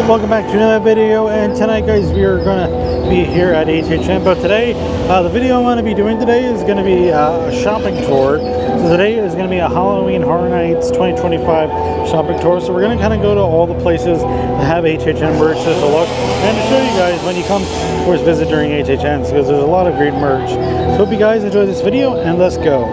welcome back to another video. And tonight, guys, we are gonna be here at HHN. But today, the video I'm gonna be doing today is gonna be a shopping tour. So today is gonna be a Halloween Horror Nights 2025 shopping tour. So we're gonna kind of go to all the places that have HHN merch just to look and to show you guys when you come, of course, visit during HHNs, because there's a lot of great merch. So hope you guys enjoy this video, and let's go.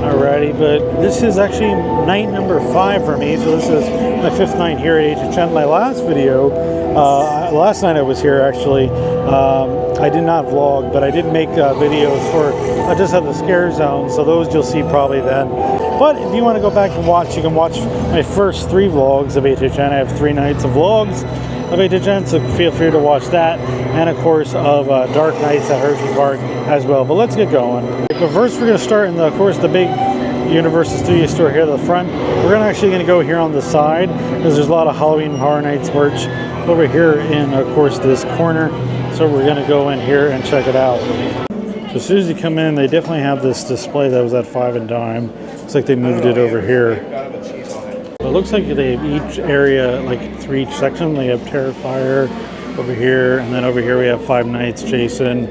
Alrighty, but this is actually night number 5 for me, so this is my 5th night here at HHN. My last video, last night I was here actually, I did not vlog, but I did make videos for, I just had the scare zone, so those you'll see probably then. But if you want to go back and watch, you can watch my first 3 vlogs of HHN. I have 3 nights of vlogs of HHN, so feel free to watch that, and of course of Dark Nights at Hershey Park as well. But let's get going. But first we're going to start in the, of course, the big Universal Studios store here at the front. We're actually going to go here on the side because there's a lot of Halloween Horror Nights merch over here in, of course, this corner. So we're going to go in here and check it out. So as soon as you come in, they definitely have this display that was at 5 and dime. Looks like they moved it over here. It looks like they have each area, like through each section. They have Terrifier over here, and then over here we have Five Nights, Jason,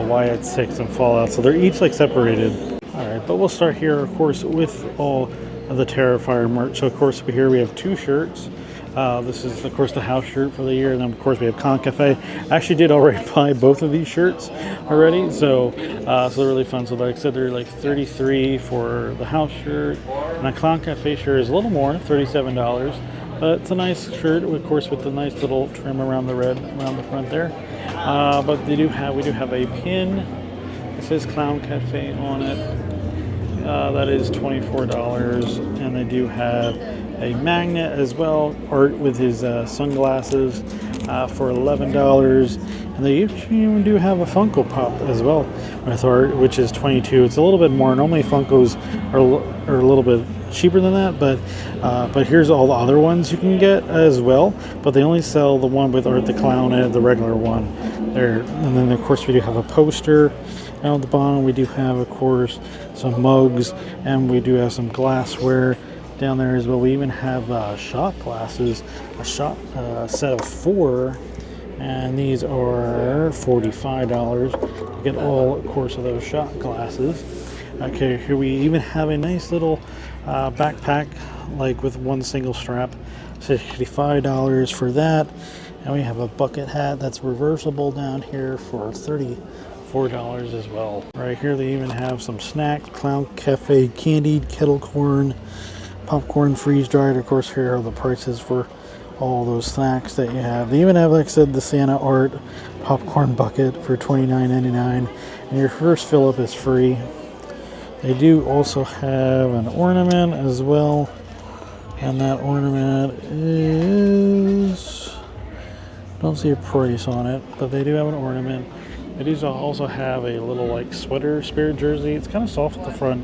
Wyatt 6, and Fallout. So they're each like separated. All right, but we'll start here, of course, with all of the Terrifier merch. So of course here we have 2 shirts. This is, of course, the house shirt for the year, and then of course we have Clown Cafe. I actually did already buy both of these shirts already, so so they're really fun. So like I said, they're like $33 for the house shirt, and a Clown Cafe shirt is a little more, $37. But it's a nice shirt, of course, with the nice little trim around the red around the front there. But we do have a pin. It says Clown Cafe on it. That is $24, and they do have a magnet as well, Art with his sunglasses for $11, and they even do have a Funko Pop as well with Art, which is $22. It's a little bit more. Normally Funkos are a little bit cheaper than that, but here's all the other ones you can get as well, but they only sell the one with Art the Clown and the regular one there. And then of course we do have a poster down at the bottom. We do have, of course, some mugs, and we do have some glassware down there as well. We even have shot glasses, a shot set of 4, and these are $45. You get all, of course, of those shot glasses. Okay, here we even have a nice little backpack, like with one single strap, $65 for that. And we have a bucket hat that's reversible down here for $34 as well. Right here they even have some snacks, Clown Cafe candied kettle corn, popcorn freeze dried. Of course, here are the prices for all those snacks that you have. They even have, like I said, the Santa Art popcorn bucket for $29.99, and your first fill up is free. They do also have an ornament as well, and that ornament is, don't see a price on it, but they do have an ornament. They do also have a little like sweater spirit jersey. It's kind of soft at the front,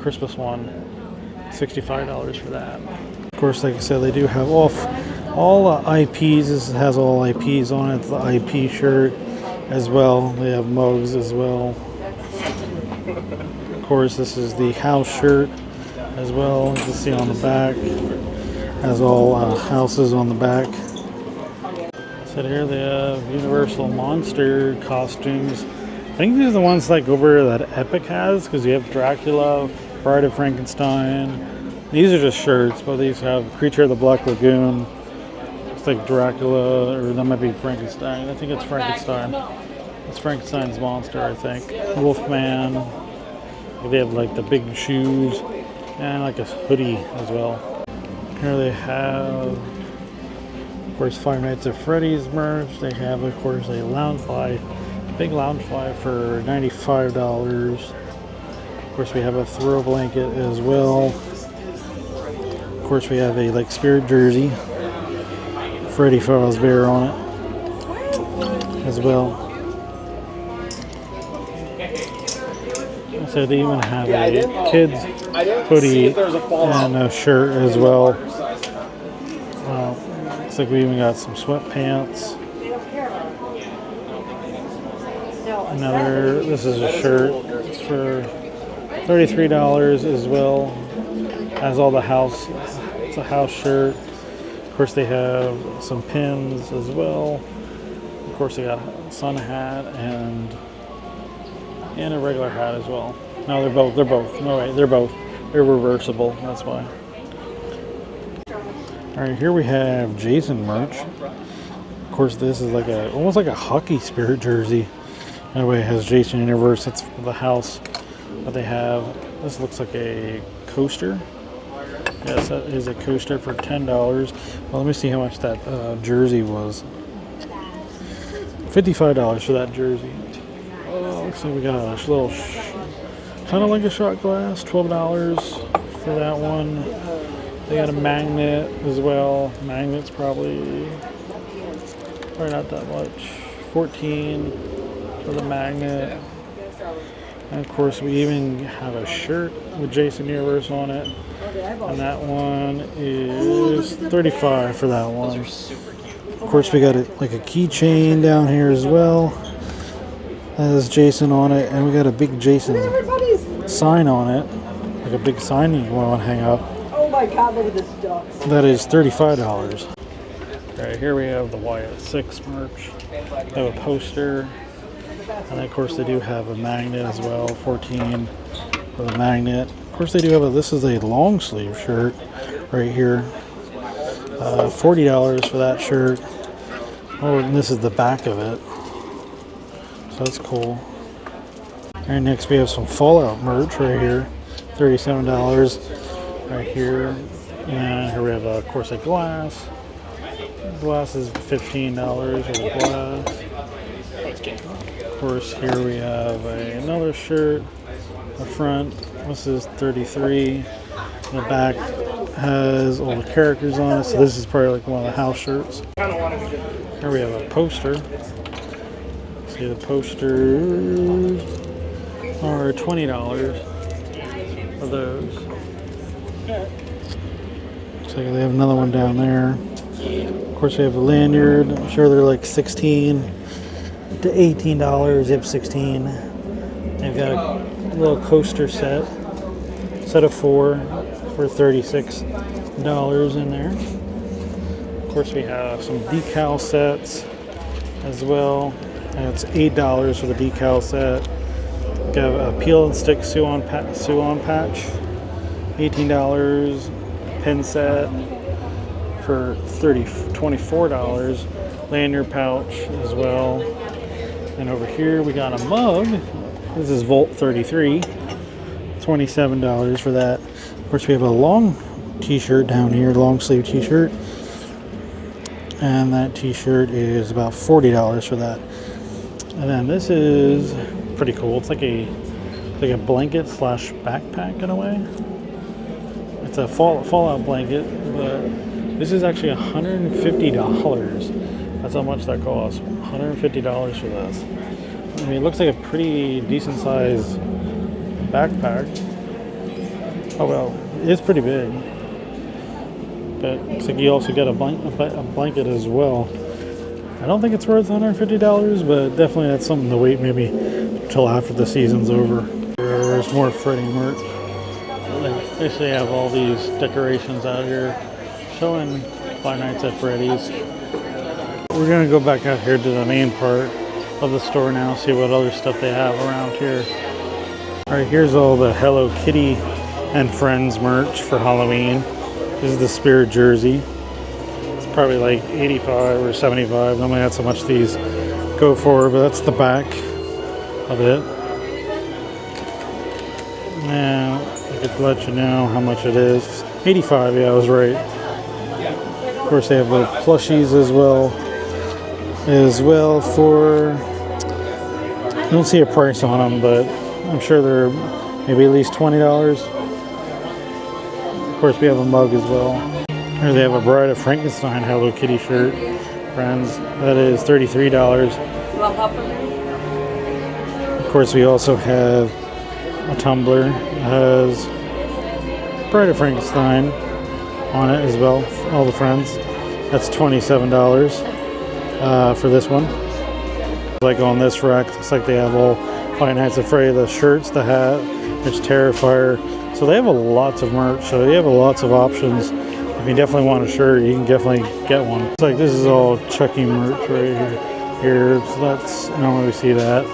Christmas one, $65 for that. Of course, like I said, they do have all IPs. This has all IPs on it. The IP shirt as well. They have mugs as well. Of course, this is the house shirt as well. You can see on the back, has all houses on the back. So here they have Universal Monster costumes. I think these are the ones like over that Epic has, because you have Dracula, Bride of Frankenstein. These are just shirts, but these have Creature of the Black Lagoon. It's like Dracula, or that might be Frankenstein. I think it's Frankenstein. It's Frankenstein's monster, I think. Wolfman. They have like the big shoes and like a hoodie as well. Here they have, of course, Five Nights at Freddy's merch. They have, of course, a Loungefly, big Loungefly for $95. Of course, we have a throw blanket as well. Of course, we have a Lake Spirit jersey. Freddy Fazbear on it as well. So they even have a kids hoodie and a shirt as well. Looks like we even got some sweatpants. This is a shirt. It's for $33 as well. Has all the house. It's a house shirt. Of course, they have some pins as well. Of course, they got a sun hat and a regular hat as well. No, they're both. No, wait, they're both. They're reversible. That's why. All right, here we have Jason merch. Of course, this is like almost like a hockey spirit jersey. Anyway, it has Jason Universe. That's the house that they have. This looks like a coaster. Yes, that is a coaster for $10. Well, let me see how much that jersey was. $55 for that jersey. Oh, looks like we got a little, kind of like a shot glass. $12 for that one. They got a magnet as well. Magnet's probably not that much. $14 for the magnet. And of course, we even have a shirt with Jason Universe on it. And that one is $35 for that one. Of course, we got like a keychain down here as well. That has Jason on it. And we got a big Jason sign on it. Like a big sign you want to hang up. Oh my God, look at this stuff. That is $35. Alright, here we have the YS6 merch. They have a poster. And then, of course, they do have a magnet as well. $14 for the magnet. Of course, they do have this is a long sleeve shirt right here. $40 for that shirt. Oh, and this is the back of it. So that's cool. And next we have some Fallout merch right here. $37 right here. And here we have, of course, a glass. Glass is $15 for the glass. Of course, here we have another shirt. The front, this is $33. The back has all the characters on it, so this is probably like one of the house shirts. Here we have a poster. See, the posters are $20 for those. Looks like they have another one down there. Of course, we have a lanyard. I'm sure they're like $16 to $18. Yep, 16. They've got a little coaster set of 4 for $36 in there. Of course, we have some decal sets as well, and it's $8 for the decal set. We have a peel and stick sew-on patch, $18. Pin set for $24. Lanyard pouch as well. And over here we got a mug. This is Volt 33. $27 for that. Of course, we have a long t-shirt down here, long sleeve t-shirt. And that t-shirt is about $40 for that. And then this is pretty cool. It's like a blanket slash backpack in a way. It's a Fallout blanket, but this is actually $150. That's how much that costs. $150 for this. I mean, it looks like a pretty decent sized backpack. Oh well, it's pretty big. But it's like you also get a blanket as well. I don't think it's worth $150, but definitely that's something to wait maybe until after the season's over. There's more Freddy merch. They basically have all these decorations out here showing Five Nights at Freddy's. We're going to go back out here to the main part of the store now, see what other stuff they have around here. Alright, here's all the Hello Kitty and Friends merch for Halloween. This is the Spirit jersey. It's probably like $85 or $75. Normally that's how much these go for, but that's the back of it. Now, I could let you know how much it is. $85, yeah, I was right. Of course, they have little plushies as well. For, I don't see a price on them, but I'm sure they're maybe at least $20. Of course, we have a mug as well. Here they have a Bride of Frankenstein Hello Kitty shirt, friends. That is $33. Of course, we also have a tumbler that has Bride of Frankenstein on it as well. All the friends. That's $27 for this one. Like on this rack, looks like they have all Five Nights at Freddy, the shirts, the hat, there's Terrifier. So they have lots of merch. So they have lots of options. If you definitely want a shirt, you can definitely get one. It's like this is all Chucky merch right here. So that's normally we see that.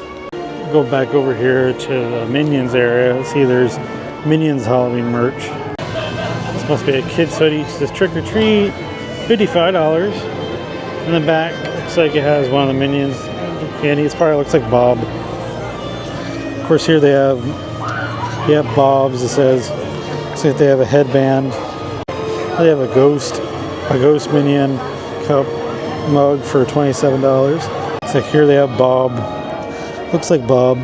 Go back over here to the Minions area. See, there's Minions Halloween merch. This must be a kid's hoodie. It says Trick or Treat, $55. In the back, looks like it has one of the Minions candies. Probably looks like Bob. Of course, here they have Bob's. It says, looks like they have a headband. They have a ghost Minion cup mug for $27. It's like here they have Bob. Looks like Bob.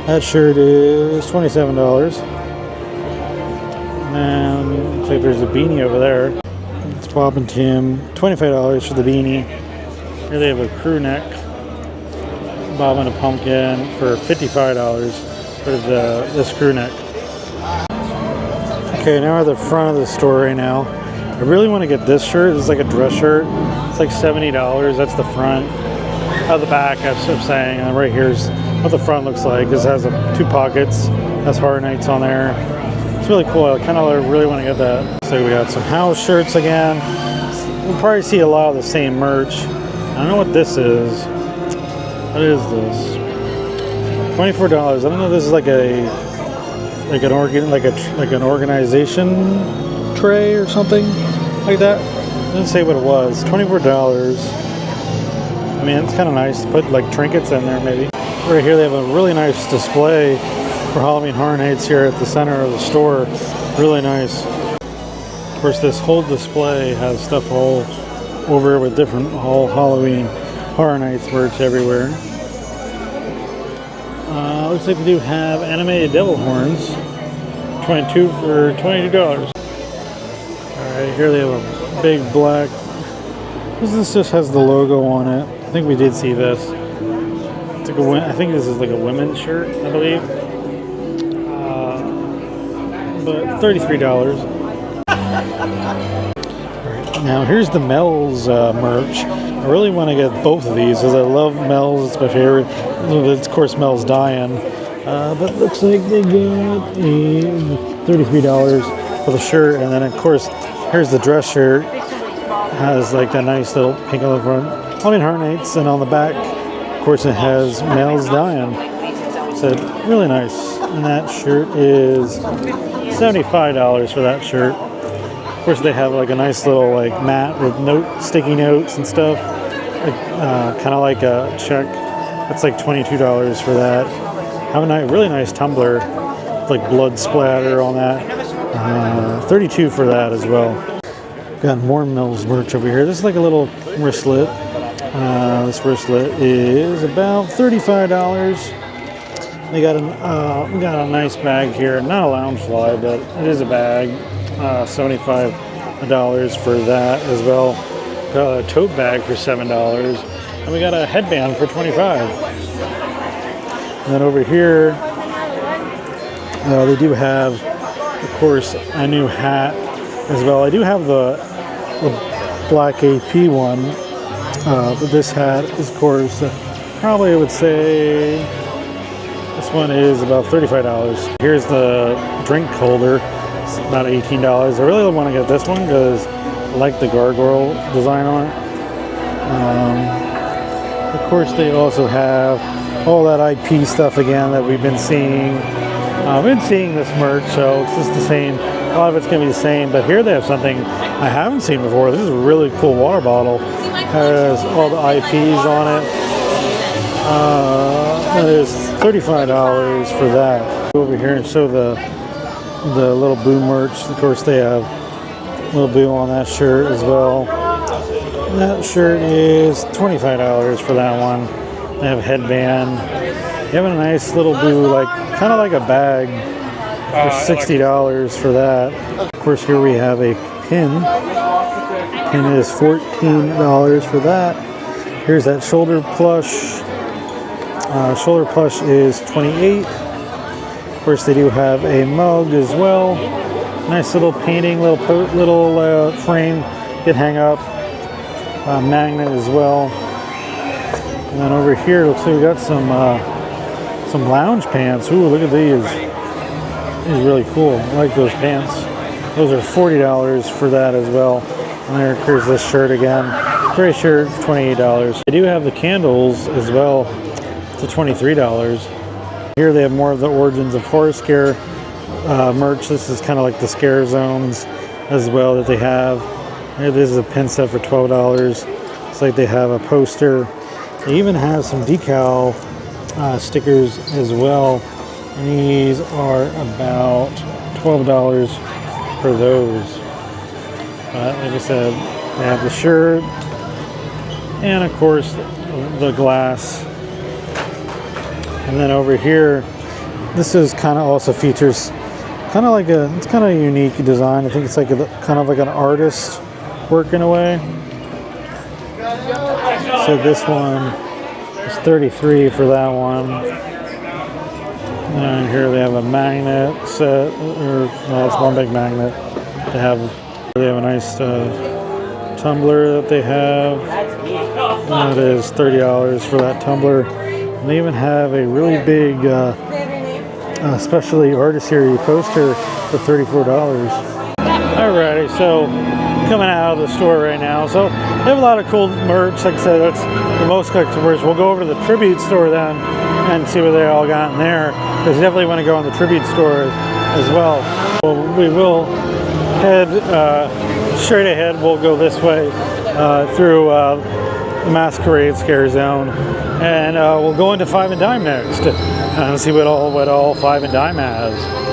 That shirt is $27. And looks like there's a beanie over there. It's Bob and Tim. $25 for the beanie. Here they have a crew neck. Bob and a pumpkin for $55 for this crew neck. Okay, now we're at the front of the store right now. I really want to get this shirt. It's like a dress shirt. It's like $70. That's the front. Out the back, I'm saying. And right here's what the front looks like. This has 2 pockets. Has Horror Nights on there. It's really cool. I kind of really want to get that. So we got some house shirts again. We'll probably see a lot of the same merch. I don't know what this is. What is this? $24. I don't know if this is like an organization tray or something like that. It didn't say what it was. $24. I mean, it's kind of nice to put like trinkets in there maybe. Right here they have a really nice display for Halloween Horror Nights here at the center of the store. Really nice. Of course, this whole display has stuff all over with different Halloween Horror Nights merch everywhere. Looks like they do have animated devil horns. $22. Alright, here they have a big black. This just has the logo on it. I think we did see this. It's like I think this is like a women's shirt, I believe. But $33. Alright, now here's the Mel's merch. I really want to get both of these because I love Mel's. It's my favorite. It's, of course, Mel's dying. But looks like they got $33 for the shirt. And then, of course, here's the dress shirt. Has like that nice little pink on the front. Halloween Horror Nights. And on the back, of course, it has Mel's dying. So really nice. And that shirt is $75 for that shirt. Of course, they have like a nice little like mat with sticky notes and stuff. Kind of like a check. That's like $22 for that. Have a really nice tumbler, like blood splatter on that. $32 for that as well. Got more Mel's merch over here. This is like a little wristlet. This wristlet is about $35. We got a nice bag here. Not a Loungefly, but it is a bag. $75 for that as well. Got a tote bag for $7. And we got a headband for $25. And then over here, they do have, of course, a new hat as well. I do have the black AP one, but this hat is, of course, probably I would say this one is about $35. Here's the drink holder. It's about $18. I really want to get this one because I like the gargoyle design on it. Of course, they also have all that IP stuff again that we've been seeing. I've been seeing this merch, so it's just the same. A lot of it's going to be the same, but here they have something I haven't seen before. This is a really cool water bottle. Has all the IPs on it. That is $35 for that. Go over here and show the Little Boo merch. Of course, they have Little Boo on that shirt as well. That shirt is $25 for that one. They have a headband. You have a nice little blue, like kind of like a bag. For $60 for that. Of course, here we have a pin. Pin is $14 for that. Here's that shoulder plush. Shoulder plush is $28. Of course, they do have a mug as well. Nice little painting, little frame. Could hang up. Magnet as well. And then over here, looks like we got some lounge pants. Ooh, look at these. These are really cool. I like those pants. Those are $40 for that as well. And there's this shirt again. Gray shirt, $28. They do have the candles as well. It's $23. Here they have more of the Origins of Horror Scare merch. This is kind of like the scare zones as well that they have. Here, this is a pin set for $12. It's like they have a poster. They even have some decal stickers as well. And these are about $12 for those. Like I said, they have the shirt and of course the glass. And then over here, this is kind of also features kind of like it's kind of a unique design. I think it's like kind of like an artist work in a way. So this one is $33 for that one. And here they have a magnet set, or no, it's one big magnet. They have a nice tumbler that they have. That is $30 for that tumbler. And they even have a really big, especially artistry poster for $34. Alrighty, so coming out of the store right now. So they have a lot of cool merch. Like I said, that's the most collectibles. We'll go over to the Tribute store then and see what they all got in there. Because you definitely want to go in the Tribute store as well. We will head straight ahead. We'll go this way through the Masquerade Scare Zone, and we'll go into Five and Dime next and see what all Five and Dime has.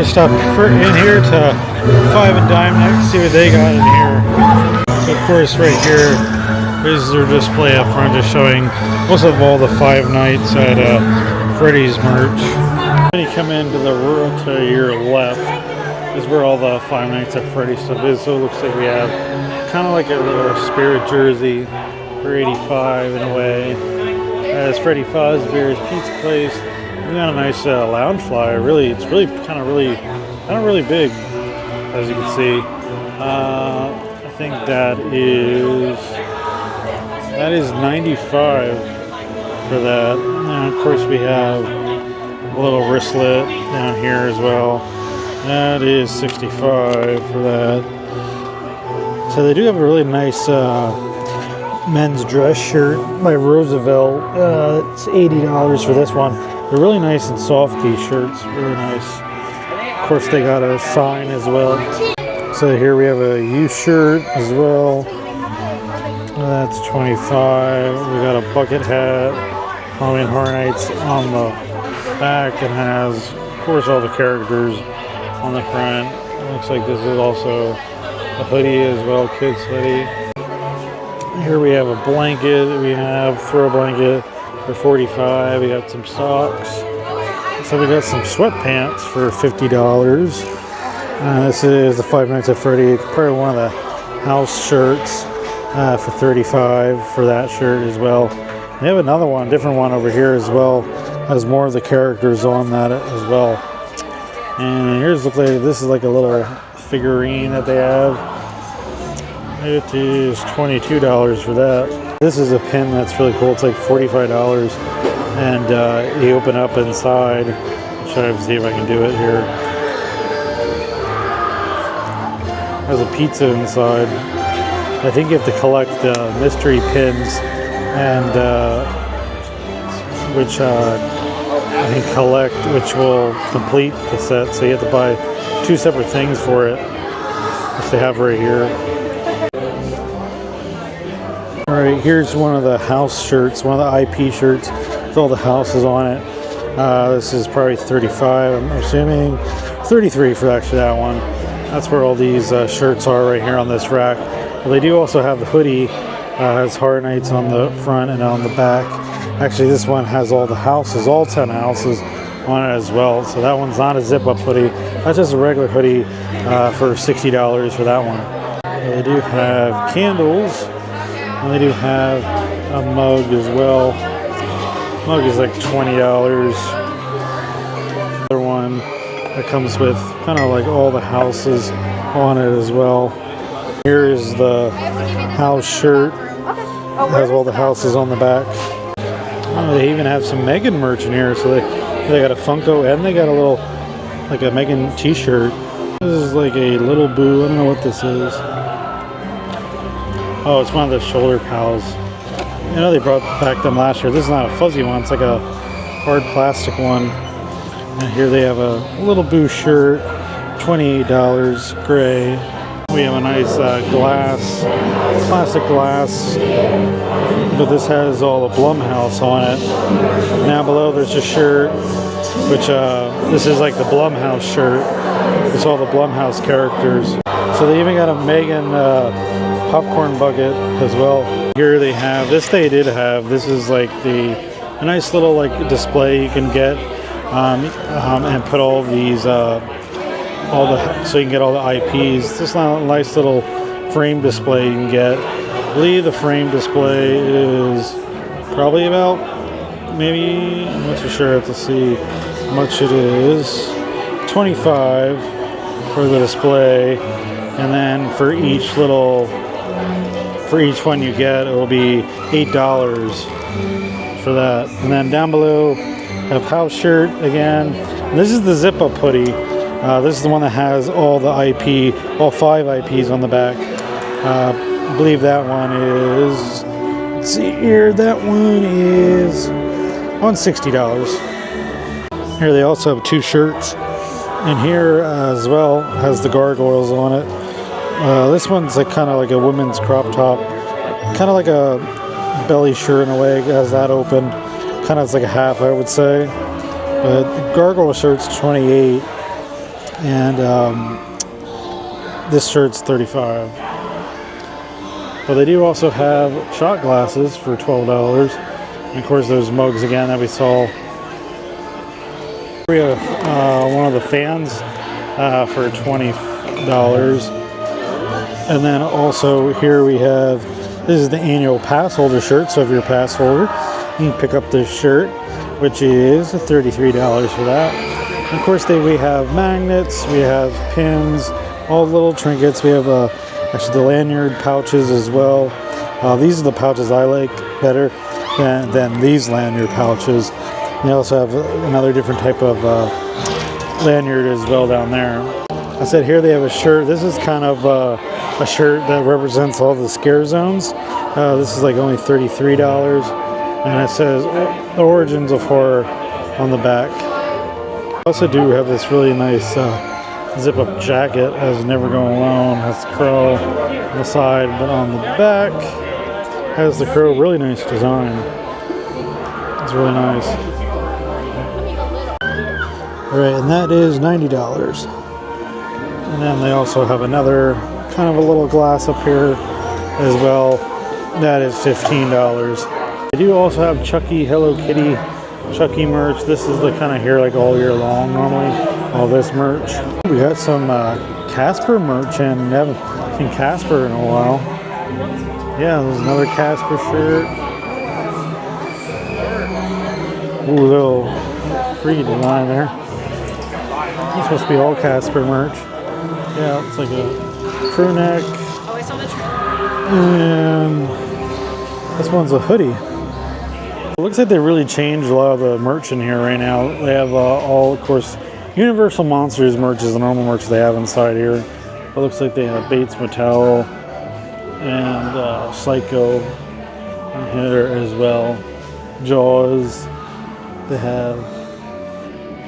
Stop in here to Five and Dime next, see what they got in here. So of course, right here is their display up front, just showing most of all the Five Nights at Freddy's merch. When you come into the room to your left is where all the Five Nights at Freddy's stuff is. So it looks like we have kind of like a little spirit jersey for $85 in a way. As Freddy Fazbear's Pizza Place. We got a nice lounge flyer. Really, it's really kind of really big, as you can see. I think that is $95 for that. And of course, we have a little wristlet down here as well. That is $65 for that. So they do have a really nice men's dress shirt by Roosevelt. It's $80 for this one. They're really nice and soft, these shirts, really nice. Of course, they got a sign as well. So here we have a youth shirt as well. That's $25. We got a bucket hat, Halloween Horror Nights on the back, and has, of course, all the characters on the front. It looks like this is also a hoodie as well, kids hoodie. Here we have a blanket. We have throw blanket for $45. We got some socks. So we got some sweatpants for $50. This is the Five Nights at Freddy. It's probably one of the house shirts. for $35 for that shirt as well. They have another one, different one over here as well. Has more of the characters on that as well. And here's looks like this is like a little figurine that they have. It is $22 for that. This is a pin that's really cool. It's like $45, and you open up inside. I'll try to see if I can do it here. There's a pizza inside. I think you have to collect mystery pins, and which I can collect, which will complete the set. So you have to buy 2 separate things for it, which they have right here. All right, here's one of the house shirts, one of the IP shirts with all the houses on it. This is probably $35, I'm assuming. $33 for actually that one. That's where all these shirts are right here on this rack. Well, they do also have the hoodie. Has Horror Nights on the front and on the back. Actually, this one has all the houses, all 10 houses on it as well. So that one's not a zip-up hoodie. That's just a regular hoodie for $60 for that one. They do have candles, and they do have a mug as well. Mug is like $20. Another one that comes with kind of like all the houses on it as well. Here is the house shirt. It has all the houses on the back. Oh, they even have some Megan merch in here. So they got a Funko, and they got a little, like a Megan t-shirt. This is like a little boo. I don't know what this is. Oh, it's one of the shoulder pals. I know they brought back them last year. This is not a fuzzy one. It's like a hard plastic one. And here they have a little boo shirt, $28, gray. We have a nice plastic glass, but this has all the Blumhouse on it. Now below there's a shirt, which this is like the Blumhouse shirt. It's all the Blumhouse characters. So they even got a Megan popcorn bucket as well. Here they have, this this is like a nice little like display you can get and put all these so you can get all the IPs. This is a nice little frame display you can get. I believe the frame display is probably about, maybe, I'm not too sure, I have to see how much it is. $25 for the display, and then for each one you get, it will be $8 for that. And then down below, have house shirt again. And this is the zip-up hoodie. This is the one that has all the IP, all 5 IPs on the back. I believe that one is, let's see here, that one is on $60. Here they also have 2 shirts. And here as well has the gargoyles on it. This one's like kind of like a women's crop top. Kind of like a belly shirt in a way. It has that open. Kind of like a half, I would say. But the gargoyle shirt's $28. And this shirt's $35. But they do also have shot glasses for $12. And of course those mugs again that we saw. We have one of the fans for $20. And then also here we have, this is the annual pass holder shirt. So if you're a pass holder, you can pick up this shirt, which is $33 for that. And of course we have magnets, we have pins, all the little trinkets. We have actually the lanyard pouches as well. These are the pouches I like better than these lanyard pouches. They also have another different type of lanyard as well down there. I said here they have a shirt. This is kind of a shirt that represents all the scare zones. This is like only $33. And it says the origins of horror on the back. I also do have this really nice zip-up jacket. It has Never Go Alone, has the crow on the side, but on the back has the crow. Really nice design. It's really nice. Alright, and that is $90. And then they also have another kind of a little glass up here as well. That is $15. They do also have Chucky, Hello Kitty, Chucky merch. This is the kind of here like all year long normally. All this merch. We got some Casper merch, and we haven't seen Casper in a while. Yeah, there's another Casper shirt. Ooh, little free design there. This must be all Casper merch. Yeah, it's like a crew neck. Oh, I saw the tree. And this one's a hoodie. It looks like they really changed a lot of the merch in here right now. They have all, of course, Universal Monsters merch is the normal merch they have inside here. It looks like they have Bates Motel and Psycho in here as well. Jaws. They have,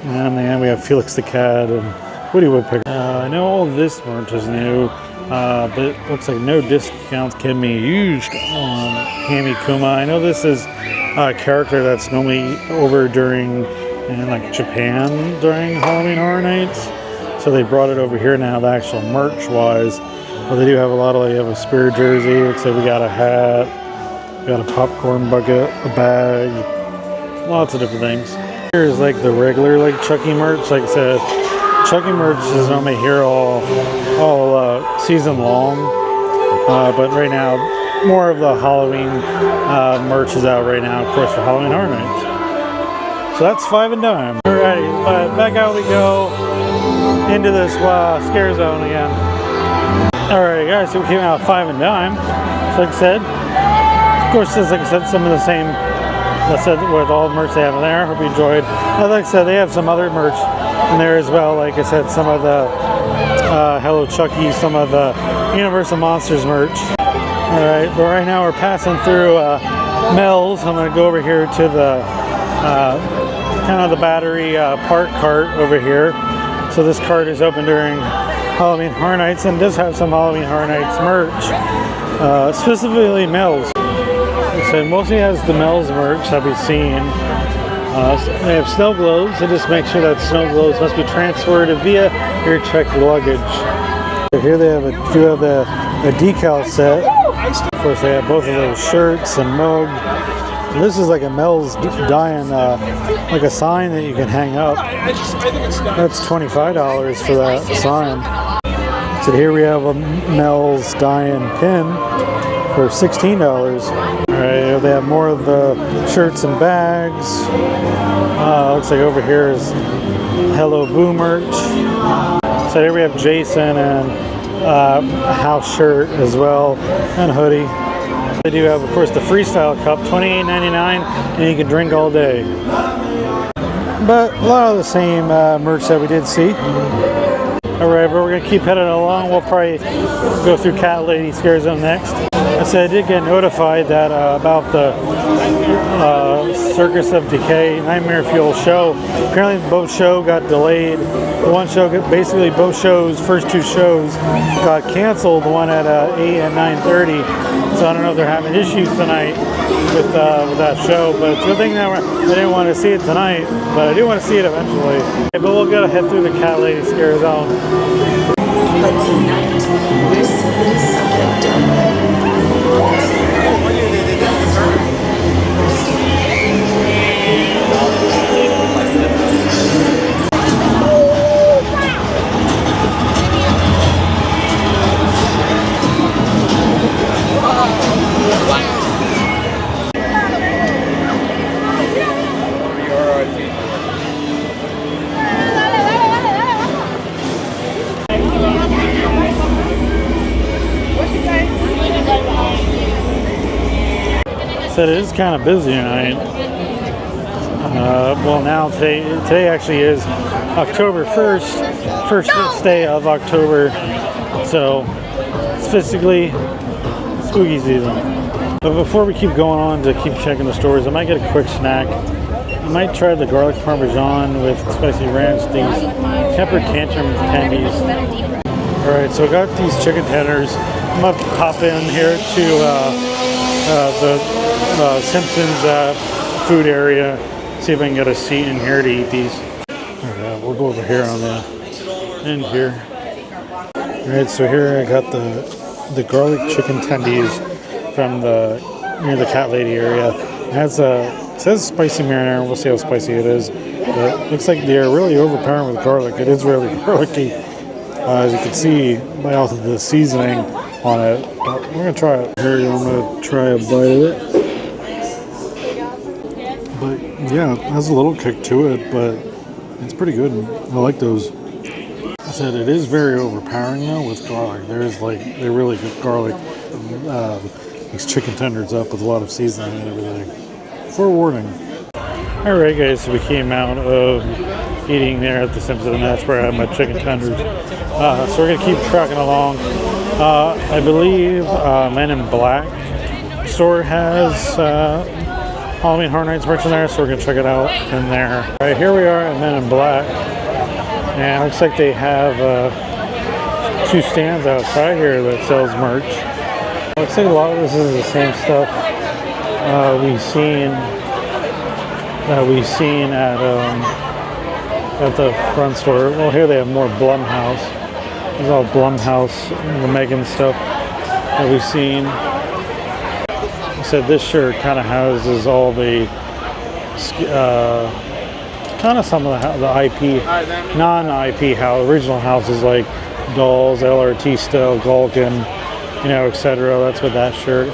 and then we have Felix the Cat and Woody Woodpecker. I know all this merch is new, but it looks like no discounts can be used on Hammy Kuma. I know this is a character that's normally over during in like Japan during Halloween Horror Nights, so they brought it over here now, the actual merch wise. But they do have a lot of, like, you have a Spirit jersey. Looks like we got a hat, we got a popcorn bucket, a bag. Lots of different things. Here's like the regular like Chucky merch. Like I said, Chucky merch is normally here all season long. But right now, more of the Halloween merch is out right now, of course, for Halloween Horror Nights. So that's 5 and dime. Alrighty, back out we go into this scare zone again. Alright guys, so we came out 5 and dime. So like I said, of course, like I said, some of the same. That's it with all the merch they have in there. Hope you enjoyed. Like I said, they have some other merch in there as well. Like I said, some of the Hello Chucky, some of the Universal Monsters merch. Alright, but right now we're passing through Mel's. I'm going to go over here to the kind of the battery park cart over here. So this cart is open during Halloween Horror Nights and does have some Halloween Horror Nights merch. Specifically Mel's. So mostly has the Mel's merch that we've seen. They have snow globes, so just make sure that snow globes must be transferred via your checked luggage. So here they have the decal set. Of course, they have both of those shirts and mug. And this is like a Mel's Dying, like a sign that you can hang up. That's $25 for that sign. So here we have a Mel's Dying pin for $16. Alright, they have more of the shirts and bags. Looks like over here is Hello Boo merch. So here we have Jason and a house shirt as well, and hoodie. They do have, of course, the Freestyle Cup, $28.99, and you can drink all day. But a lot of the same merch that we did see. Alright, but we're going to keep heading along. We'll probably go through Cat Lady Scare Zone next. I said I did get notified that about the Circus of Decay Nightmare Fuel show. Apparently both show got delayed. The one show, basically both shows, first two shows got canceled. The one at 8 and 9:30. So I don't know if they're having issues tonight with that show. But it's a good thing that I didn't want to see it tonight. But I do want to see it eventually. But we'll go head through the Cat Lady Scare Zone. But tonight, we're simply subject of Said it is kind of busy tonight. Well, now today actually is October 1st, first day of October, so it's physically spooky season. But before we keep going on to keep checking the stores, I might get a quick snack. I might try the garlic parmesan with spicy ranch, these temper tantrum candies. Alright, so I got these chicken tenders. I'm going to pop in here to the Simpsons food area, see if I can get a seat in here to eat these. Alright, we'll go over here on the end here. Alright, so here I got the garlic chicken tendies from near the Cat Lady area. It has it says spicy marinara. We'll see how spicy it is. But it looks like they're really overpowering with garlic. It is really garlicky. As you can see by all of the seasoning on it. But we're gonna try it. Here, I'm gonna try a bite of it. But yeah, it has a little kick to it, but it's pretty good. I like those. I said it is very overpowering though with garlic. They really good garlic. These chicken tenders up with a lot of seasoning and everything. Forewarning. Alright guys, so we came out of eating there at the Simpson, and that's where I had my chicken tenders. So we're going to keep trucking along. I believe Men in Black store has Halloween Horror Nights merchandise, so we're going to check it out in there. Alright, here we are at Men in Black, and it looks like they have 2 stands outside here that sells merch. Looks like a lot of this is the same stuff we've seen at the front store. Well, here they have more Blumhouse. There's all Blumhouse, the Megan stuff that we've seen. I said this shirt kind of houses all the kind of some of the IP, non-IP house, original houses like Dolls, LRT Style, Gulkin, etc. That's what that shirt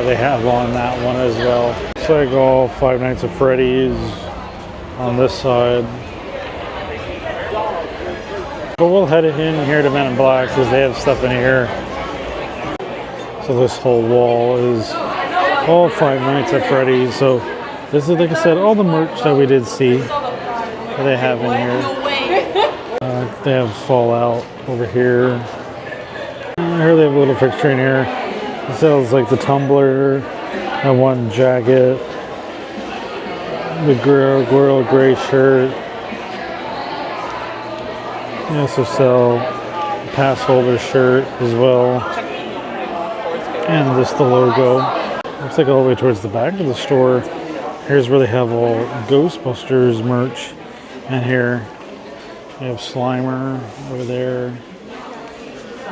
they have on that one as well. It's like all Five Nights at Freddy's on this side. But we'll head in here to Men in Black because they have stuff in here. So this whole wall is all Five Nights at Freddy's. So this is, like I said, all the merch that we did see that they have in here. They have Fallout over here. Here they have a little fixture in here. It sells like the tumbler, that one jacket, the Gorilla Gray shirt. They also sell a pass holder shirt as well. And just the logo. Looks like all the way towards the back of the store. Here's where they have all Ghostbusters merch. And here they have Slimer over there.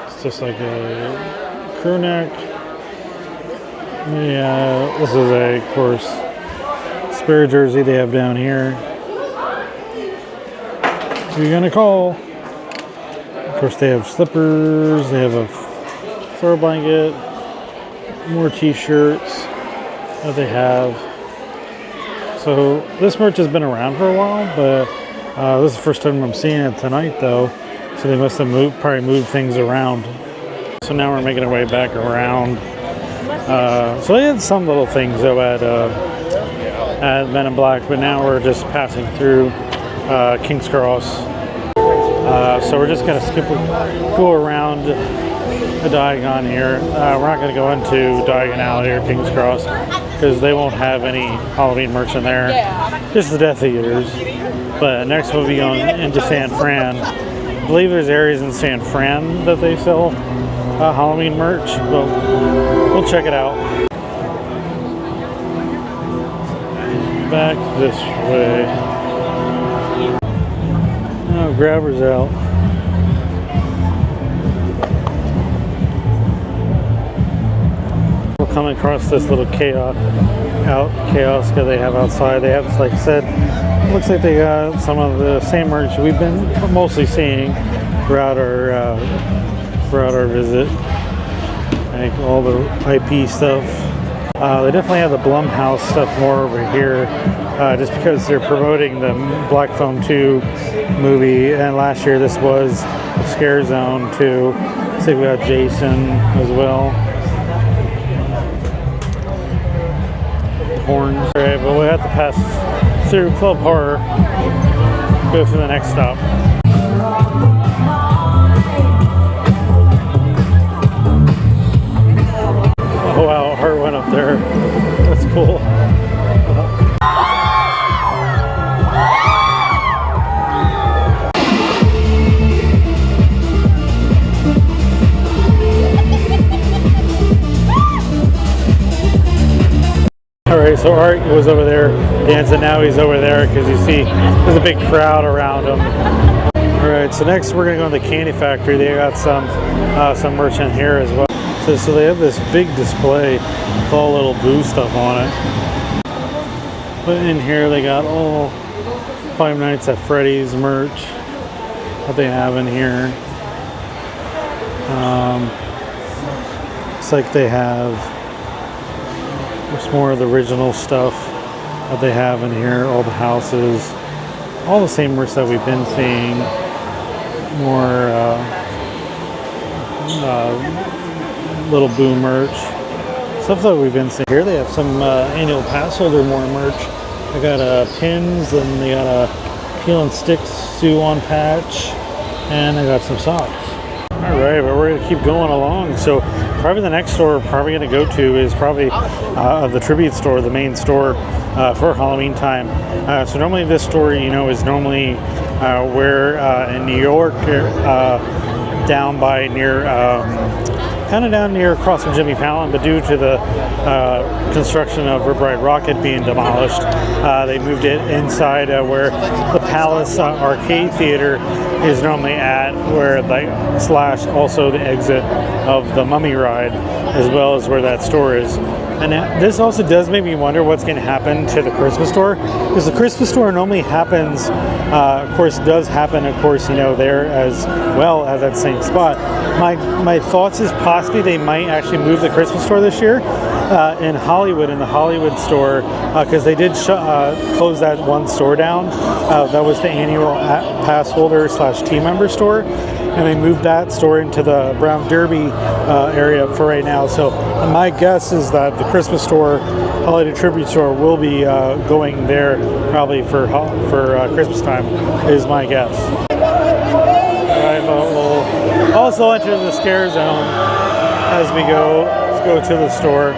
It's just like a crew neck. Yeah, this is of course, spare jersey they have down here. Who you gonna call? Of course, they have slippers. They have a fur blanket. More t-shirts that they have. So this merch has been around for a while, but this is the first time I'm seeing it tonight, though. So they must have probably moved things around. So now we're making our way back around. So they had some little things though at Men in Black, but now we're just passing through King's Cross. So we're just gonna go around the Diagon here. We're not gonna go into Diagon Alley or King's Cross because they won't have any Halloween merch in there. Just the Death Eaters. But next we'll be going into San Fran. I believe there's areas in San Fran that they sell Halloween merch, but we'll check it out. Back this way. Oh, Grabber's out. We're coming across this little kiosk that they have outside. They have, like I said, looks like they got some of the same merch we've been mostly seeing throughout our visit. Like all the IP stuff. They definitely have the Blumhouse stuff more over here, just because they're promoting the Black Phone 2 movie, and last year this was Scare Zone 2. So we got Jason as well. Horns. Alright, but we have to pass through Club Horror, go to the next stop. Oh wow, heart went up there. That's cool. Alright, so Art was over there dancing, now he's over there because you see there's a big crowd around him. Alright, so next we're going to go to the Candy Factory. They got some merch in here as well. So they have this big display with all little Boo stuff on it. But in here they got all Five Nights at Freddy's merch that they have in here. Looks like they have there's more of the original stuff that they have in here. All the houses, all the same merch that we've been seeing. More Little Boo merch, stuff that we've been seeing here. They have some annual pass holder more merch. They got pins, and they got a peel and stick Sue on patch, and I got some socks. All right, but we're gonna keep going along. So probably the next store we're probably gonna go to is probably the Tribute store, the main store for Halloween time. So normally this store, you know, is normally where in New York, down by near, kind of down near across from Jimmy Fallon, but due to the construction of Rip Ride Rockit being demolished, they moved it inside where the Palace Arcade Theater is normally at, where slash also the exit of the Mummy Ride, as well as where that store is. And this also does make me wonder what's going to happen to the Christmas store, because the Christmas store normally happens, of course, does happen, of course, you know, there as well as that same spot. My thoughts is possibly they might actually move the Christmas store this year in Hollywood, in the Hollywood store, because they did close that one store down. That was the annual pass holder slash team member store, and they moved that store into the Brown Derby area for right now. So my guess is that the Christmas store, Holiday Tribute store, will be going there probably for Christmas time, is my guess. Alright, but we'll also enter the scare zone as we go. Let's go to the store.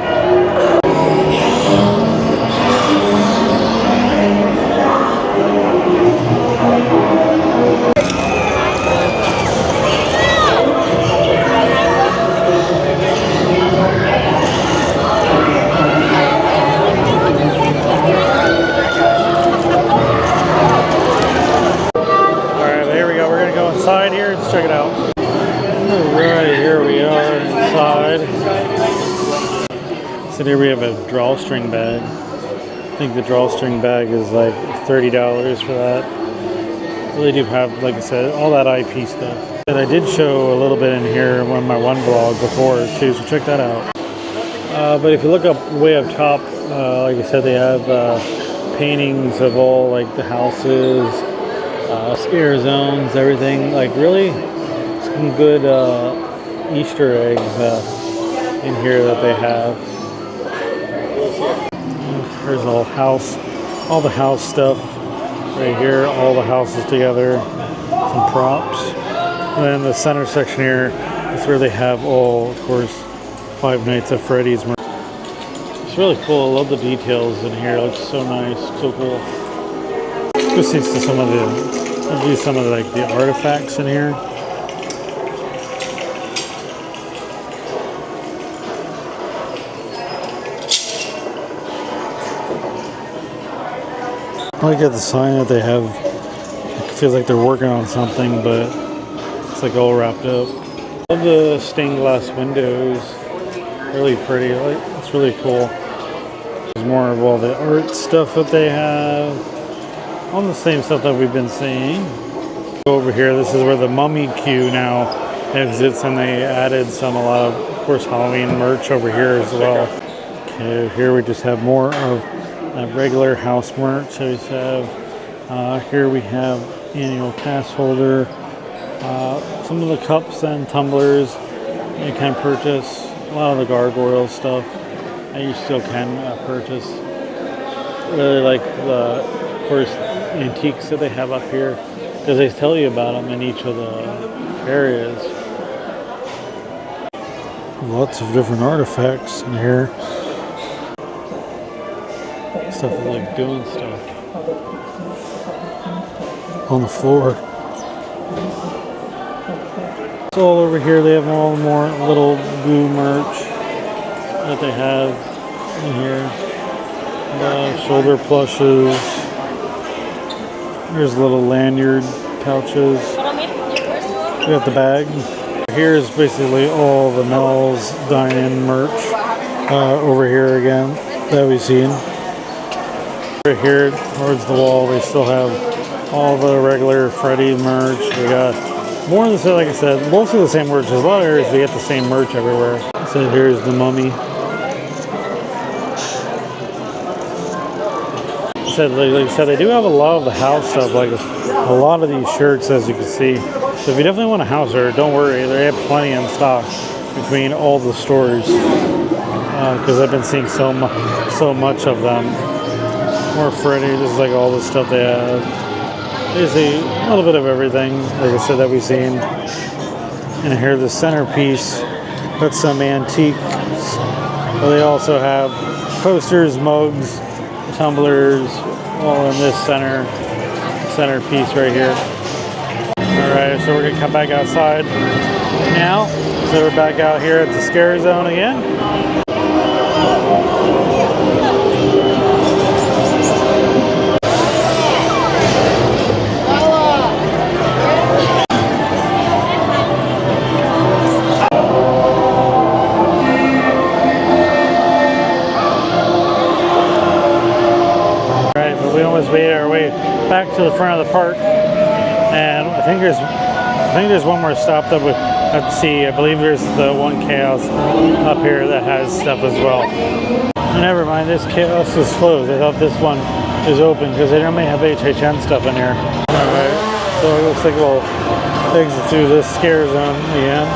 Inside here, let's check it out. Alright, here we are inside. So here we have a drawstring bag. I think the drawstring bag is like $30 for that. Really do have, like I said, all that IP stuff. And I did show a little bit in here on my one vlog before too, so check that out. But if you look up way up top, like I said, they have paintings of all like the houses, scare zones, everything. Like really some good Easter eggs in here that they have. There's all the house stuff right here, all the houses together, some props. And then the center section here is where they have all, of course, Five Nights at Freddy's. It's really cool. I love the details in here. It looks so nice, so cool. Let's see some of the like the artifacts in here. I like the sign that they have. It feels like they're working on something, but it's like all wrapped up. I love the stained glass windows. Really pretty. It's really cool. There's more of all the art stuff that they have. All the same stuff that we've been seeing. Over here, this is where the Mummy queue now exits, and they added a lot of course, Halloween merch over here as well. Okay, here we just have more of regular house merch. So we have here we have annual pass holder, some of the cups and tumblers you can purchase, a lot of the gargoyle stuff that you still can purchase. Really like the, of course, antiques that they have up here, because they tell you about them in each of the areas. Lots of different artifacts in here. Stuff like doing stuff on the floor. So all over here they have all more little Boo merch that they have in here. Shoulder plushes. Here's little lanyard pouches. We got the bag. Here's basically all the Mel's Dine-In merch over here again that we've seen. Right here towards the wall, they still have all the regular Freddy merch. We got More of the same, like I said, mostly the same merch. There's a lot of areas we get the same merch everywhere. So here's the Mummy. Like I said, they do have a lot of the house stuff, like a lot of these shirts, as you can see. So if you definitely want a house shirt, don't worry, they have plenty in stock between all the stores. Because I've been seeing so much of them. More Freddy, this is like all the stuff they have. Basically, a little bit of everything, like I said, that we've seen. And here, the centerpiece, that's some antiques. But they also have posters, mugs, tumblers, all in this centerpiece right here. Alright, so we're gonna come back outside now. So we're back out here at the Scare Zone again. Made our way back to the front of the park, and I think there's one more stop that we have to see. I believe there's the one Chaos up here that has stuff as well. Never mind, this Chaos is closed. I thought this one is open because they normally have HHN stuff in here. Alright, so it looks like we'll exit through this Scare Zone again.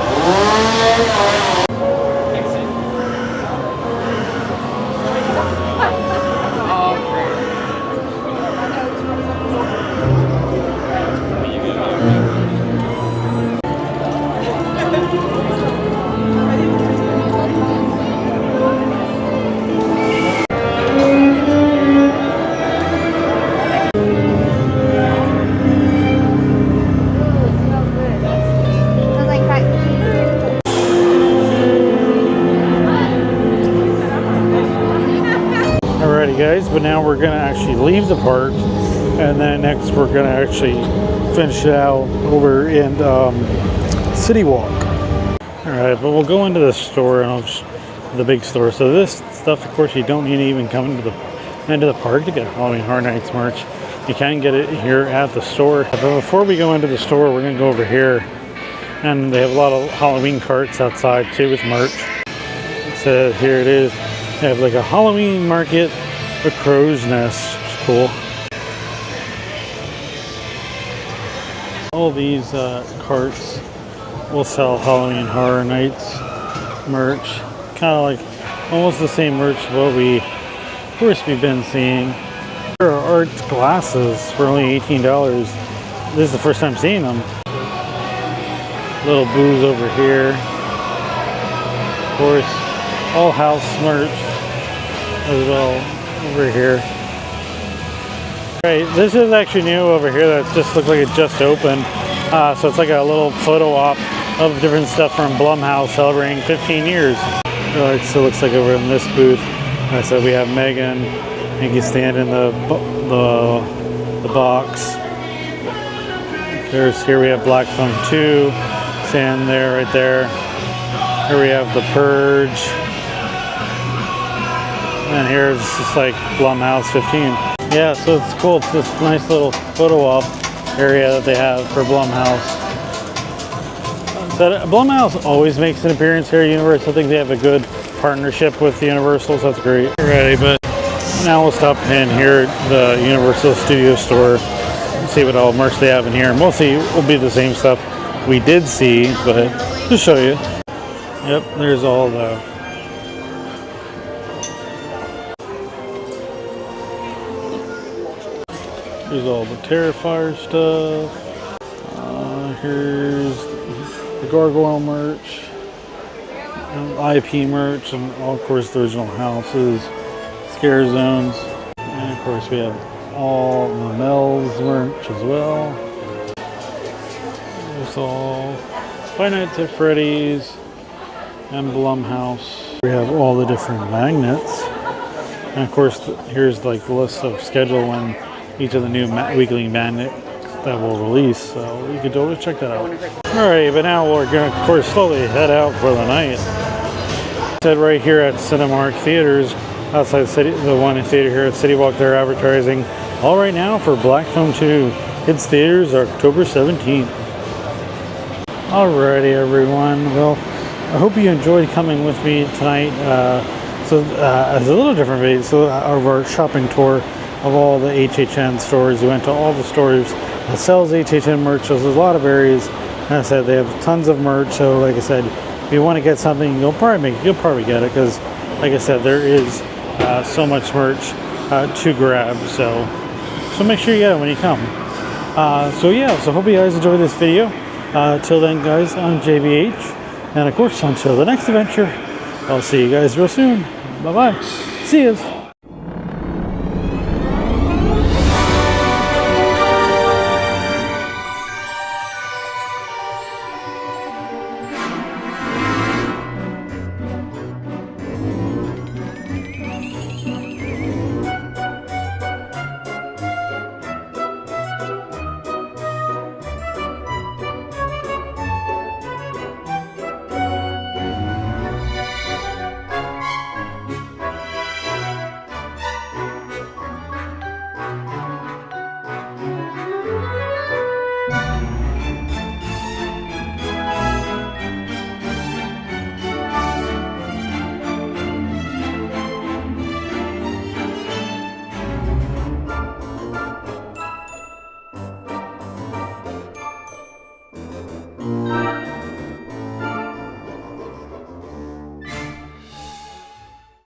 Guys, but now we're gonna actually leave the park, and then next we're gonna actually finish it out over in City Walk. All right, but we'll go into the store, and the big store. So this stuff, of course, you don't need to even come into the park to get Halloween Horror Nights merch. You can get it here at the store. But before we go into the store, we're gonna go over here, and they have a lot of Halloween carts outside too with merch. So here it is. They have like a Halloween market. A crow's nest, it's cool. All these carts will sell Halloween Horror Nights merch, kind of like almost the same merch what we, of course, we've been seeing. There are art glasses for only $18. This is the first time seeing them. Little booze over here. Of course, all house merch as well. Over here. Right, this is actually new over here. That just looked like it just opened. So it's like a little photo op of different stuff from Blumhouse celebrating 15 years. Alright, so it looks like over in this booth. Like I said, we have Megan. You can stand in the box. Here we have Black Phone 2. Stand there, right there. Here we have The Purge. And here's just like Blumhouse 15. Yeah, so it's cool. It's this nice little photo op area that they have for Blumhouse. So Blumhouse always makes an appearance here at Universal. I think they have a good partnership with Universal, so that's great. Alrighty, but now we'll stop in here at the Universal Studio Store and see what all merch they have in here. Mostly will be the same stuff we did see, but just show you. Yep, there's all the here's all the Terrifier stuff. Here's the Gargoyle merch, IP merch, and of course the original houses, Scare Zones, and of course we have all the Mel's merch as well. There's all Five Nights at Freddy's and Blumhouse. We have all the different magnets, and of course here's like the list of schedule when each of the new weekly magnet that will release, so you can totally check that out. Alright, but now we're gonna, of course, slowly head out for the night. Said right here at Cinemark Theaters, outside the one theater here at City Walk, they're advertising all right now for Black Phone 2. Hits theaters October 17th. Alrighty, everyone. Well, I hope you enjoyed coming with me tonight. As a little different video, of our shopping tour of all the HHN stores. We went to all the stores that sells HHN merch. So there's a lot of areas. And I said they have tons of merch. So, like I said, if you want to get something, you'll probably get it because, like I said, there is so much merch to grab. So make sure you get it when you come. So hope you guys enjoyed this video. Till then, guys, I'm JBH, and of course, until the next adventure, I'll see you guys real soon. Bye bye. See yous.